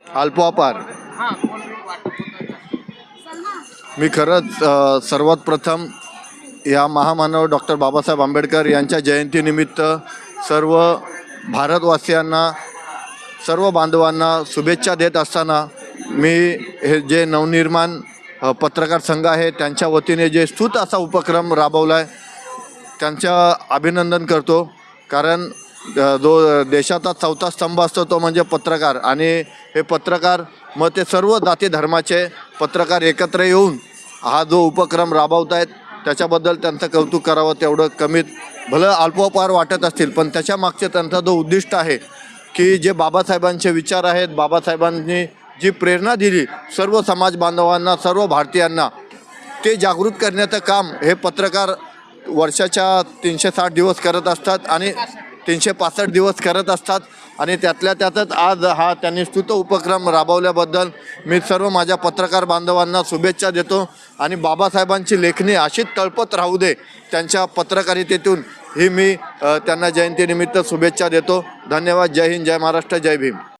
अल्पोपार. मी खरंच सर्वात प्रथम या महामानव डॉक्टर बाबासाहेब आंबेडकर यांच्या जयंतीनिमित्त सर्व भारतवासियांना, सर्व बांधवांना शुभेच्छा देत असताना मी हे जे नवनिर्माण पत्रकार संघ आहे त्यांच्या वतीने जे स्तुत असा उपक्रम राबवला आहे त्यांच्या अभिनंदन करतो. कारण जो देशाचा चौथा स्तंभ असतो तो म्हणजे पत्रकार, आणि हे पत्रकार मग ते सर्व जाती धर्माचे पत्रकार एकत्र येऊन हा जो उपक्रम राबवत आहेत त्याच्याबद्दल त्यांचं कौतुक करावं तेवढं कमीत. भलं अल्पोपार वाटत असतील पण त्याच्या मागचे त्यांचा जो उद्दिष्ट आहे की जे बाबासाहेबांचे विचार आहेत, बाबासाहेबांनी जी प्रेरणा दिली सर्व समाज बांधवांना, सर्व भारतीयांना, ते जागृत करण्याचं काम हे पत्रकार वर्षाच्या 360 दिवस करत असतात आणि 365 दिवस करत असतात. आणि त्यातल्या त्यातच आज हा त्यांनी स्तुत उपक्रम राबवल्याबद्दल मी सर्व माझ्या पत्रकार बांधवांना शुभेच्छा देतो. आणि बाबासाहेबांची लेखणी अशीच तळपत राहू दे त्यांच्या पत्रकारितेतून, ही मी त्यांना जयंतीनिमित्त शुभेच्छा देतो. धन्यवाद. जय हिंद, जय महाराष्ट्र, जय भीम.